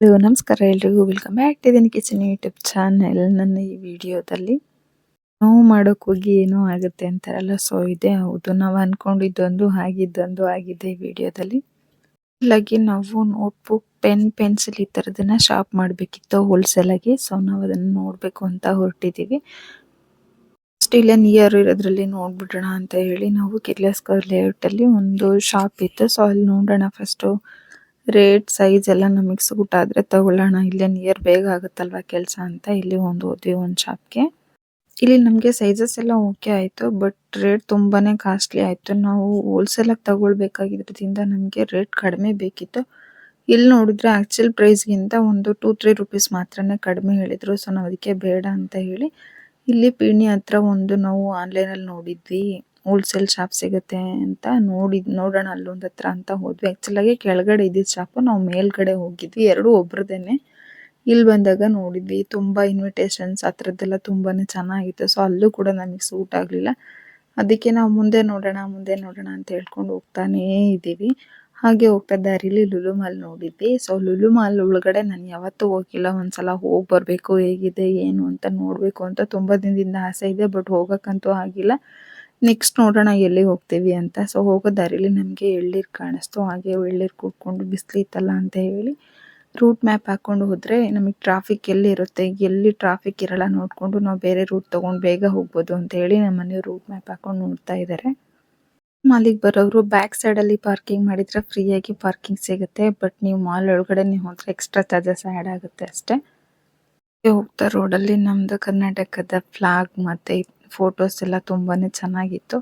Hello ನಮಸ್ಕಾರ ಎಲ್ರಿಗೂ welcome back to ದಿನ ಕಿಚನ್ ಯೂಟ್ಯೂಬ್ ಚಾನೆಲ್. ನನ್ನ ಈ ವಿಡಿಯೋದಲ್ಲಿ ನಾವು ಮಾಡೋಕೆ ಹೋಗಿ ಏನೋ ಆಗುತ್ತೆ ಅಂತಾರಲ್ಲ, ಸೊ ಇದೆ ಹೌದು. ನಾವು ಅನ್ಕೊಂಡಿದ್ದೊಂದು ಆಗಿದ್ದೊಂದು ಆಗಿದೆ ಈ ವಿಡಿಯೋದಲ್ಲಿ. ಹಾಗಾಗಿ ನಾವು ನೋಟ್ಬುಕ್ ಪೆನ್ ಪೆನ್ಸಿಲ್ ಈ ಥರದನ್ನ ಶಾಪ್ ಮಾಡಬೇಕಿತ್ತು ಹೋಲ್ಸೇಲ್ ಆಗಿ. ಸೊ ನಾವು ಅದನ್ನು ನೋಡಬೇಕು ಅಂತ ಹೊರಟಿದ್ದೀವಿ. ಇಲ್ಲೇ ನಿಯರ್ ಇರೋದ್ರಲ್ಲಿ ನೋಡ್ಬಿಡೋಣ ಅಂತ ಹೇಳಿ ನಾವು ಕಿರ್ಲಸ್ಕರ್ ಲೇಔಟ್ ಅಲ್ಲಿ ಒಂದು ಶಾಪ್ ಇತ್ತು. ಸೊ ಅಲ್ಲಿ ನೋಡೋಣ ಫಸ್ಟು ರೇಟ್ ಸೈಜ್ ಎಲ್ಲ ನಮಗೆ ಸೂಟ್ ಆದ್ರೆ ತಗೊಳ್ಳೋಣ, ಇಲ್ಲೇ ನಿಯರ್ ಬೇಗ ಆಗುತ್ತಲ್ವಾ ಕೆಲಸ ಅಂತ ಇಲ್ಲಿ ಹೋದ್ವಿ ಒಂದು ಶಾಪ್ಗೆ. ಇಲ್ಲಿ ನಮಗೆ ಸೈಜಸ್ ಎಲ್ಲ ಓಕೆ ಆಯ್ತು, ಬಟ್ ರೇಟ್ ತುಂಬಾನೇ ಕಾಸ್ಟ್ಲಿ ಆಯ್ತು. ನಾವು ಹೋಲ್ಸೇಲ್ ಆಗಿ ತಗೊಳ್ಬೇಕಾಗಿದ್ರಿಂದ ನಮಗೆ ರೇಟ್ ಕಡಿಮೆ ಬೇಕಿತ್ತು. ಇಲ್ಲಿ ನೋಡಿದ್ರೆ ಆಕ್ಚುಲ್ ಪ್ರೈಸ್ಗಿಂತ ಒಂದು 2-3 ರುಪೀಸ್ ಮಾತ್ರನೇ ಕಡಿಮೆ ಹೇಳಿದ್ರು. ಸೊ ನಾವು ಅದಕ್ಕೆ ಬೇಡ ಅಂತ ಹೇಳಿ ಇಲ್ಲಿ ಪೀಣ್ಯ ಹತ್ರ ಒಂದು ನಾವು ಆನ್ಲೈನ್ ಅಲ್ಲಿ ನೋಡಿದ್ವಿ, ಹೋಲ್ಸೇಲ್ ಶಾಪ್ ಸಿಗುತ್ತೆ ಅಂತ ನೋಡೋಣ ಅಲ್ಲೊಂದ್ ಹತ್ರ ಅಂತ ಹೋದ್ವಿ. ಆಕ್ಚುಲ್ ಆಗಿ ಕೆಳಗಡೆ ಇದ್ದಿದ್ ಶಾಪ್, ನಾವು ಮೇಲ್ಗಡೆ ಹೋಗಿದ್ವಿ. ಎರಡು ಒಬ್ರದೇನೆ. ಇಲ್ಲಿ ಬಂದಾಗ ನೋಡಿದ್ವಿ ತುಂಬಾ ಇನ್ವಿಟೇಷನ್ಸ್ ಆ ಥರದ್ದೆಲ್ಲ ತುಂಬಾನೇ ಚೆನ್ನಾಗಿತ್ತು. ಸೊ ಅಲ್ಲೂ ಕೂಡ ನಮಗೆ ಸೂಟ್ ಆಗ್ಲಿಲ್ಲ. ಅದಕ್ಕೆ ನಾವು ಮುಂದೆ ನೋಡೋಣ ಅಂತ ಹೇಳ್ಕೊಂಡು ಹೋಗ್ತಾನೇ ಇದ್ದೀವಿ. ಹಾಗೆ ಹೋಗ್ತಾ ದಾರಿಲಿ ಲುಲು ಮಾಲ್ ನೋಡಿದ್ವಿ. ಸೊ ಲುಲು ಮಾಲ್ ಒಳಗಡೆ ನಾನು ಯಾವತ್ತೂ ಹೋಗಿಲ್ಲ, ಒಂದ್ಸಲ ಹೋಗಿ ಬರ್ಬೇಕು ಹೇಗಿದೆ ಏನು ಅಂತ ನೋಡ್ಬೇಕು ಅಂತ ತುಂಬಾ ದಿನದಿಂದ ಆಸೆ ಇದೆ, ಬಟ್ ಹೋಗಕ್ಕಂತೂ ಆಗಿಲ್ಲ. ನೆಕ್ಸ್ಟ್ ನೋಡೋಣ ಎಲ್ಲಿ ಹೋಗ್ತೀವಿ ಅಂತ. ಸೊ ಹೋಗೋ ದಾರಿಲಿ ನಮಗೆ ಎಳ್ನೀರು ಕಾಣಿಸ್ತು. ಹಾಗೆ ಎಳ್ನೀರು ಕುಡ್ಕೊಂಡು ಬಿಸಿಲಿತ್ತಲ್ಲ ಅಂತ ಹೇಳಿ ರೂಟ್ ಮ್ಯಾಪ್ ಹಾಕೊಂಡು ಹೋದ್ರೆ ನಮಗೆ ಟ್ರಾಫಿಕ್ ಎಲ್ಲಿ ಇರುತ್ತೆ, ಎಲ್ಲಿ ಟ್ರಾಫಿಕ್ ಇರಲ್ಲ ನೋಡ್ಕೊಂಡು ನಾವು ಬೇರೆ ರೂಟ್ ತಗೊಂಡು ಬೇಗ ಹೋಗ್ಬೋದು ಅಂತ ಹೇಳಿ ನಮ್ಮ ಮನೆಯವರು ರೂಟ್ ಮ್ಯಾಪ್ ಹಾಕೊಂಡು ನೋಡ್ತಾ ಇದ್ದಾರೆ. ಮಾಲಿಗೆ ಬರೋರು ಬ್ಯಾಕ್ ಸೈಡ್ ಅಲ್ಲಿ ಪಾರ್ಕಿಂಗ್ ಮಾಡಿದ್ರೆ ಫ್ರೀ ಆಗಿ ಪಾರ್ಕಿಂಗ್ ಸಿಗುತ್ತೆ, ಬಟ್ ನೀವು ಮಾಲ್ ಒಳಗಡೆ ನೀವು ಹೋದ್ರೆ ಎಕ್ಸ್ಟ್ರಾ ಚಾರ್ಜಸ್ ಆ್ಯಡ್ ಆಗುತ್ತೆ ಅಷ್ಟೇ. ಹೋಗ್ತಾ ರೋಡಲ್ಲಿ ನಮ್ದು ಕರ್ನಾಟಕದ ಫ್ಲಾಗ್ ಮತ್ತೆ ಫೋಟೋಸ್ ಎಲ್ಲ ತುಂಬಾನೇ ಚೆನ್ನಾಗಿತ್ತು.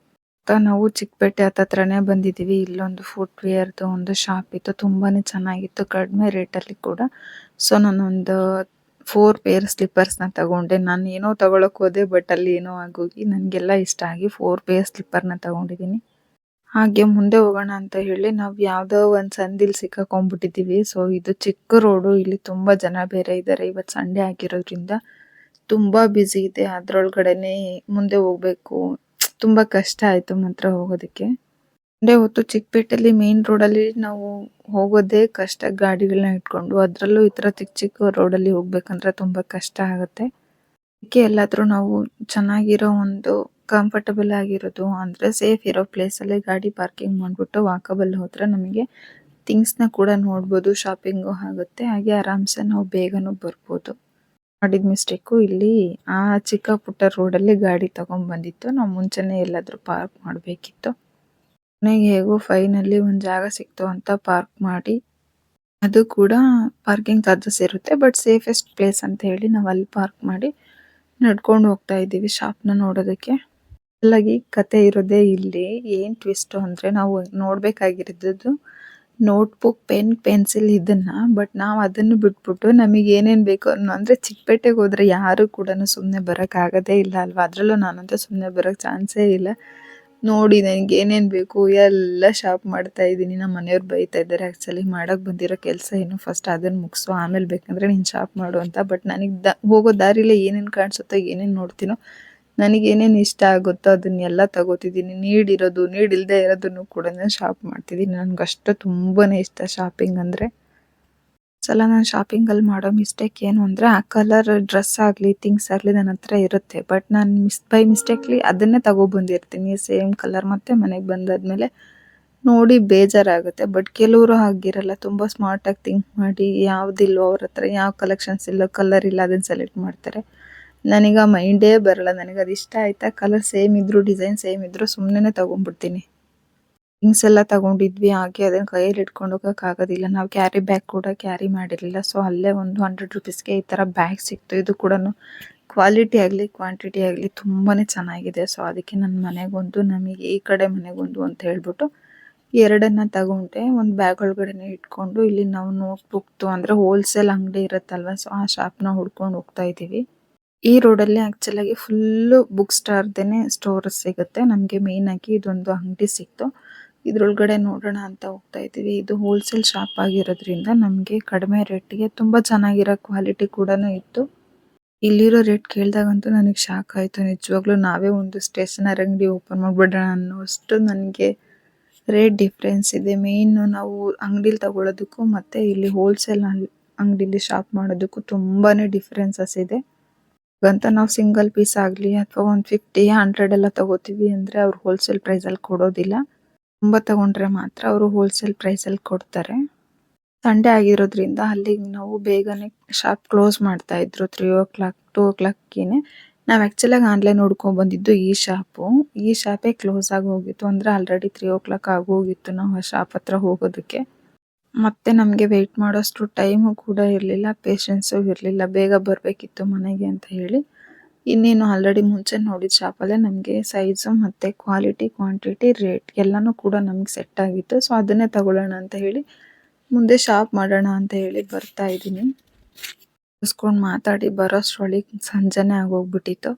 ನಾವು ಚಿಕ್ಕಪೇಟೆ ಹತ್ರನೇ ಬಂದಿದ್ದೀವಿ. ಇಲ್ಲೊಂದು ಫುಟ್ ವೇರ್ದು ಒಂದು ಶಾಪ್ ಇತ್ತು, ತುಂಬಾನೇ ಚೆನ್ನಾಗಿತ್ತು, ಕಡಿಮೆ ರೇಟಲ್ಲಿ ಕೂಡ. ಸೊ ನಾನೊಂದು 4 ಪೇರ್ ಸ್ಲಿಪ್ಪರ್ಸ್ನ ತಗೊಂಡೆ. ನಾನು ಏನೋ ತಗೊಳಕ್ ಹೋದೆ, ಬಟ್ ಅಲ್ಲಿ ಏನೋ ಆಗೋಗಿ ನನಗೆಲ್ಲ ಇಷ್ಟ ಆಗಿ 4 ಪೇರ್ ಸ್ಲಿಪ್ಪರ್ನ ತಗೊಂಡಿದ್ದೀನಿ. ಹಾಗೆ ಮುಂದೆ ಹೋಗೋಣ ಅಂತ ಹೇಳಿ ನಾವು ಯಾವ್ದೋ ಒಂದು ಸಂದಿಲ್ ಸಿಕ್ಕಾಕೊಂಡ್ಬಿಟ್ಟಿದ್ದೀವಿ. ಸೊ ಇದು ಚಿಕ್ಕ ರೋಡು, ಇಲ್ಲಿ ತುಂಬಾ ಜನ ಬೇರೆ ಇದ್ದಾರೆ. ಇವತ್ತು ಸಂಡೇ ಆಗಿರೋದ್ರಿಂದ ತುಂಬಾ ಬ್ಯುಸಿ ಇದೆ. ಅದ್ರೊಳಗಡೆನೆ ಮುಂದೆ ಹೋಗ್ಬೇಕು. ತುಂಬಾ ಕಷ್ಟ ಆಯ್ತು ಮಾತ್ರ ಹೋಗೋದಕ್ಕೆ. ಸಂಡೇ ಹೊತ್ತು ಚಿಕ್ಕಪೇಟೆಯಲ್ಲಿ ಮೇನ್ ರೋಡಲ್ಲಿ ನಾವು ಹೋಗೋದೇ ಕಷ್ಟ ಗಾಡಿಗಳನ್ನ ಇಟ್ಕೊಂಡು. ಅದ್ರಲ್ಲೂ ಈ ತರ ಚಿಕ್ಕ ಚಿಕ್ಕ ರೋಡಲ್ಲಿ ಹೋಗ್ಬೇಕಂದ್ರೆ ತುಂಬಾ ಕಷ್ಟ ಆಗುತ್ತೆ. ಅದಕ್ಕೆ ಎಲ್ಲಾದ್ರೂ ನಾವು ಚೆನ್ನಾಗಿರೋ ಒಂದು ಕಂಫರ್ಟಬಲ್ ಆಗಿರೋದು ಅಂದ್ರೆ ಸೇಫ್ ಇರೋ ಪ್ಲೇಸ್ ಅಲ್ಲಿ ಗಾಡಿ ಪಾರ್ಕಿಂಗ್ ಮಾಡ್ಬಿಟ್ಟು ವಾಕಬಲ್ ಹೋದ್ರೆ ನಮಗೆ ಥಿಂಗ್ಸ್ ನ ಕೂಡ ನೋಡ್ಬೋದು, ಶಾಪಿಂಗು ಆಗುತ್ತೆ, ಹಾಗೆ ಆರಾಮ್ಸೆ ನಾವು ಬೇಗನೂ ಬರ್ಬೋದು. ಮಾಡಿದ ಮಿಸ್ಟೇಕು ಇಲ್ಲಿ ಆ ಚಿಕ್ಕ ಪುಟ್ಟ ರೋಡಲ್ಲಿ ಗಾಡಿ ತಗೊಂಡ್ ಬಂದಿತ್ತು. ನಾವು ಮುಂಚೆನೆ ಎಲ್ಲಾದ್ರೂ ಪಾರ್ಕ್ ಮಾಡಬೇಕಿತ್ತು. ನನಗೆ ಹೇಗೋ ಫೈನಲ್ಲಿ ಒಂದು ಜಾಗ ಸಿಕ್ತು ಅಂತ ಪಾರ್ಕ್ ಮಾಡಿ, ಅದು ಕೂಡ ಪಾರ್ಕಿಂಗ್ ಚಾರ್ಜಸ್ ಇರುತ್ತೆ, ಬಟ್ ಸೇಫೆಸ್ಟ್ ಪ್ಲೇಸ್ ಅಂತ ಹೇಳಿ ನಾವು ಅಲ್ಲಿ ಪಾರ್ಕ್ ಮಾಡಿ ನಡ್ಕೊಂಡು ಹೋಗ್ತಾ ಇದ್ದೀವಿ ಶಾಪ್ನ ನೋಡೋದಕ್ಕೆ. ಅಲ್ಲಾಗಿ ಕತೆ ಇರೋದೇ ಇಲ್ಲಿ. ಏನ್ ಟ್ವಿಸ್ಟ್ ಅಂದ್ರೆ ನಾವು ನೋಡ್ಬೇಕಾಗಿರೋದು ನೋಟ್ಬುಕ್ ಪೆನ್ ಪೆನ್ಸಿಲ್ ಇದನ್ನ, ಬಟ್ ನಾವು ಅದನ್ನು ಬಿಟ್ಬಿಟ್ಟು ನಮಗೆ ಏನೇನ್ ಬೇಕು ಅಂದ್ರೆ ಚಿಕ್ಕಪೇಟೆಗೆ ಹೋದ್ರೆ ಯಾರು ಕೂಡ ಸುಮ್ನೆ ಬರಕ್ ಆಗದೇ ಇಲ್ಲ ಅಲ್ವಾ. ಅದ್ರಲ್ಲೂ ನಾನಂತೂ ಸುಮ್ನೆ ಬರಕ್ ಚಾನ್ಸೇ ಇಲ್ಲ. ನೋಡಿ ನನಗೆ ಏನೇನ್ ಬೇಕು ಎಲ್ಲ ಶಾಪ್ ಮಾಡ್ತಾ ಇದ್ದೀನಿ. ನಮ್ಮ ಮನೆಯವ್ರು ಬೈತಾ ಇದ್ದಾರೆ, ಆಕ್ಚುಲಿ ಮಾಡಕ್ ಬಂದಿರೋ ಕೆಲಸ ಏನು, ಫಸ್ಟ್ ಅದನ್ನ ಮುಗಿಸು, ಆಮೇಲೆ ಬೇಕಂದ್ರೆ ನೀನ್ ಶಾಪ್ ಮಾಡು ಅಂತ. ಬಟ್ ನನಗೆ ಹೋಗೋ ದಾರಿಲಿ ಏನೇನ್ ಕಾಣಿಸುತ್ತೋ ಏನೇನ್ ನೋಡ್ತೀನೋ, ನನಗೆ ಏನೇನು ಇಷ್ಟ ಆಗುತ್ತೋ ಅದನ್ನೆಲ್ಲ ತಗೋತಿದ್ದೀನಿ. ನೀಡಿರೋದು ನೀಡಿಲ್ದೇ ಇರೋದನ್ನು ಕೂಡ ನಾನು ಶಾಪ್ ಮಾಡ್ತಿದ್ದೀನಿ. ನನಗೆ ಅಷ್ಟು ತುಂಬಾನೇ ಇಷ್ಟ ಶಾಪಿಂಗ್ ಅಂದ್ರೆ. ಸಲ ನಾನು ಶಾಪಿಂಗ್ ಅಲ್ಲಿ ಮಾಡೋ ಮಿಸ್ಟೇಕ್ ಏನು ಅಂದ್ರೆ, ಆ ಕಲರ್ ಡ್ರೆಸ್ ಆಗ್ಲಿ ಥಿಂಗ್ಸ್ ಆಗ್ಲಿ ನನ್ನ ಹತ್ರ ಇರುತ್ತೆ, ಬಟ್ ನಾನು ಬೈ ಮಿಸ್ಟೇಕ್ಲಿ ಅದನ್ನೇ ತಗೊಬಂದಿರ್ತೀನಿ ಸೇಮ್ ಕಲರ್. ಮತ್ತೆ ಮನೆಗೆ ಬಂದಾದ್ಮೇಲೆ ನೋಡಿ ಬೇಜಾರಾಗುತ್ತೆ. ಬಟ್ ಕೆಲವರು ಹಾಗಿರಲ್ಲ, ತುಂಬಾ ಸ್ಮಾರ್ಟ್ ಆಗಿ ಥಿಂಕ್ ಮಾಡಿ ಯಾವ್ದಿಲ್ವೋ ಅವ್ರ ಹತ್ರ, ಯಾವ ಕಲೆಕ್ಷನ್ಸ್ ಇಲ್ಲ ಕಲರ್ ಇಲ್ಲ ಅದನ್ನ ಸೆಲೆಕ್ಟ್ ಮಾಡ್ತಾರೆ. ನನಗೆ ಆ ಮೈಂಡೇ ಬರಲ್ಲ. ನನಗೆ ಅದು ಇಷ್ಟ ಆಯ್ತಾ, ಕಲರ್ ಸೇಮ್ ಇದ್ರು ಡಿಸೈನ್ ಸೇಮ್ ಇದ್ರು ಸುಮ್ಮನೆ ತಗೊಂಡ್ಬಿಡ್ತೀನಿ. ಥಿಂಗ್ಸ್ ಎಲ್ಲ ತಗೊಂಡಿದ್ವಿ, ಹಾಗೆ ಅದನ್ನ ಕೈಯಲ್ಲಿ ಇಟ್ಕೊಂಡು ಹೋಗಕ್ ಆಗೋದಿಲ್ಲ. ನಾವು ಕ್ಯಾರಿ ಬ್ಯಾಗ್ ಕೂಡ ಕ್ಯಾರಿ ಮಾಡಿರಲಿಲ್ಲ. ಸೊ ಅಲ್ಲೇ ಒಂದು 100 ರುಪೀಸ್ಗೆ ಈ ತರ ಬ್ಯಾಗ್ ಸಿಕ್ತು. ಇದು ಕೂಡ ಕ್ವಾಲಿಟಿ ಆಗಲಿ ಕ್ವಾಂಟಿಟಿ ಆಗಲಿ ತುಂಬಾನೇ ಚೆನ್ನಾಗಿದೆ. ಸೊ ಅದಕ್ಕೆ ನನ್ನ ಮನೆಗೊಂದು, ನಮಗೆ ಈ ಕಡೆ ಮನೆಗೊಂದು ಅಂತ ಹೇಳ್ಬಿಟ್ಟು ಎರಡನ್ನ ತಗೊಂಡೆ. ಒಂದು ಬ್ಯಾಗ್ ಒಳಗಡೆನೆ ಇಟ್ಕೊಂಡು ಇಲ್ಲಿ ನಾವು ನೋಟ್ಬುಕ್ ಅಂದ್ರೆ ಹೋಲ್ಸೇಲ್ ಅಂಗಡಿ ಇರುತ್ತಲ್ವಾ, ಸೊ ಆ ಶಾಪ್ನ ಹುಡ್ಕೊಂಡು ಹೋಗ್ತಾ ಇದೀವಿ. ಈ ರೋಡಲ್ಲಿ ಆಕ್ಚುಲ್ ಆಗಿ ಫುಲ್ಲು ಬುಕ್ ಸ್ಟಾರ್ದೇನೆ ಸ್ಟೋರ್ ಸಿಗುತ್ತೆ. ನಮಗೆ ಮೇನ್ ಆಗಿ ಇದೊಂದು ಅಂಗಡಿ ಸಿಕ್ತು. ಇದ್ರೊಳಗಡೆ ನೋಡೋಣ ಅಂತ ಹೋಗ್ತಾ ಇದ್ದೀವಿ. ಇದು ಹೋಲ್ಸೇಲ್ ಶಾಪ್ ಆಗಿರೋದ್ರಿಂದ ನಮಗೆ ಕಡಿಮೆ ರೇಟ್ಗೆ ತುಂಬಾ ಚೆನ್ನಾಗಿರೋ ಕ್ವಾಲಿಟಿ ಕೂಡ ಇತ್ತು. ಇಲ್ಲಿರೋ ರೇಟ್ ಕೇಳಿದಾಗಂತೂ ನನಗೆ ಶಾಕ್ ಆಯ್ತು. ನಿಜವಾಗ್ಲೂ ನಾವೇ ಒಂದು ಸ್ಟೇಷನರಿ ಅಂಗಡಿ ಓಪನ್ ಮಾಡ್ಬಿಡೋಣ ಅನ್ನೋಷ್ಟು ನನಗೆ ರೇಟ್ ಡಿಫ್ರೆನ್ಸ್ ಇದೆ. ಮೇನ್ ನಾವು ಅಂಗಡಿಲಿ ತಗೊಳ್ಳೋದಕ್ಕೂ ಮತ್ತೆ ಇಲ್ಲಿ ಹೋಲ್ಸೇಲ್ ಅಂಗಡಿಲಿ ಶಾಪ್ ಮಾಡೋದಕ್ಕೂ ತುಂಬಾನೇ ಡಿಫ್ರೆನ್ಸಸ್ ಇದೆ. ಅಂತ ನಾವು ಸಿಂಗಲ್ ಪೀಸ್ ಆಗಲಿ ಅಥವಾ ಒಂದು 50, 100 ಎಲ್ಲ ತಗೋತೀವಿ ಅಂದ್ರೆ ಅವ್ರು ಹೋಲ್ಸೇಲ್ ಪ್ರೈಸಲ್ಲಿ ಕೊಡೋದಿಲ್ಲ. ತುಂಬ ತಗೊಂಡ್ರೆ ಮಾತ್ರ ಅವರು ಹೋಲ್ಸೇಲ್ ಪ್ರೈಸಲ್ಲಿ ಕೊಡ್ತಾರೆ. ಸಂಡೇ ಆಗಿರೋದ್ರಿಂದ ಅಲ್ಲಿಗೆ ನಾವು ಬೇಗನೆ ಶಾಪ್ ಕ್ಲೋಸ್ ಮಾಡ್ತಾ ಇದ್ರು 3 o'clock 2 o'clockಗೆ. ನಾವು ಆ್ಯಕ್ಚುಲಾಗಿ ಆನ್ಲೈನ್ ನೋಡ್ಕೊಂಡು ಬಂದಿದ್ದು ಈ ಶಾಪೇ ಕ್ಲೋಸ್ ಆಗಿ ಹೋಗಿತ್ತು. ಅಂದರೆ ಆಲ್ರೆಡಿ 3 o'clock ಆಗೋಗಿತ್ತು ನಾವು ಆ ಶಾಪ್ ಹತ್ರ ಹೋಗೋದಕ್ಕೆ. ಮತ್ತೆ ನಮಗೆ ವೆಯ್ಟ್ ಮಾಡೋಷ್ಟು ಟೈಮು ಕೂಡ ಇರಲಿಲ್ಲ, ಪೇಷನ್ಸು ಇರಲಿಲ್ಲ. ಬೇಗ ಬರಬೇಕಿತ್ತು ಮನೆಗೆ ಅಂತ ಹೇಳಿ ಇನ್ನೇನು ಆಲ್ರೆಡಿ ಮುಂಚೆ ನೋಡಿದ ಶಾಪಲ್ಲೇ ನಮಗೆ ಸೈಜು ಮತ್ತು ಕ್ವಾಲಿಟಿ, ಕ್ವಾಂಟಿಟಿ, ರೇಟ್ ಎಲ್ಲನೂ ಕೂಡ ನಮಗೆ ಸೆಟ್ ಆಗಿತ್ತು. ಸೊ ಅದನ್ನೇ ತಗೊಳ್ಳೋಣ ಅಂತ ಹೇಳಿ ಮುಂದೆ ಶಾಪ್ ಮಾಡೋಣ ಅಂತ ಹೇಳಿ ಬರ್ತಾ ಇದ್ದೀನಿ. ಮುಗಿಸ್ಕೊಂಡು ಮಾತಾಡಿ ಬರೋಷ್ಟರೊಳಗೆ ಸಂಜೆನೇ ಆಗೋಗ್ಬಿಟ್ಟಿತ್ತು.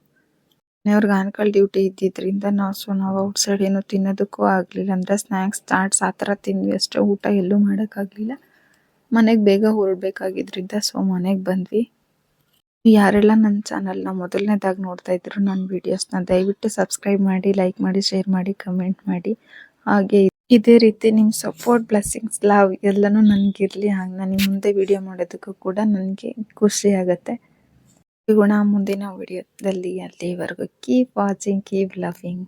ಮನೆಯವ್ರಿಗೆ ಆನ್ಕಲ್ ಡ್ಯೂಟಿ ಇದ್ದಿದ್ದರಿಂದ ನಾವು ಔಟ್ಸೈಡ್ ಏನು ತಿನ್ನೋದಕ್ಕೂ ಆಗಲಿಲ್ಲ. ಅಂದರೆ ಸ್ನ್ಯಾಕ್ಸ್, ಚಾಟ್ಸ್ ಆ ಥರ ತಿಂದ್ವಿ ಅಷ್ಟೇ. ಊಟ ಎಲ್ಲೂ ಮಾಡೋಕ್ಕಾಗಲಿಲ್ಲ. ಮನೆಗೆ ಬೇಗ ಹೊರಡ್ಬೇಕಾಗಿದ್ರಿಂದ ಸೊ ಮನೆಗೆ ಬಂದ್ವಿ. ಯಾರೆಲ್ಲ ನನ್ನ ಚಾನಲ್ನ ಮೊದಲನೇದಾಗಿ ನೋಡ್ತಾ ಇದ್ರು ನನ್ನ ವೀಡಿಯೋಸ್ನ ದಯವಿಟ್ಟು ಸಬ್ಸ್ಕ್ರೈಬ್ ಮಾಡಿ, ಲೈಕ್ ಮಾಡಿ, ಶೇರ್ ಮಾಡಿ, ಕಮೆಂಟ್ ಮಾಡಿ. ಹಾಗೆ ಇದೇ ರೀತಿ ನಿಮ್ಮ ಸಪೋರ್ಟ್, ಬ್ಲೆಸ್ಸಿಂಗ್ಸ್, ಲವ್ ಎಲ್ಲನೂ ನನಗಿರಲಿ. ಹಾಗೆ ನನಗೆ ಮುಂದೆ ವಿಡಿಯೋ ಮಾಡೋದಕ್ಕೂ ಕೂಡ ನನಗೆ ಖುಷಿ ಆಗುತ್ತೆ. ಸಿಗೋಣ ಮುಂದಿನ ವಿಡಿಯೋದಲ್ಲಿ. ಅಲ್ಲಿವರೆಗೂ ಕೀಪ್ ವಾಚಿಂಗ್, ಕೀಪ್ ಲವಿಂಗ್.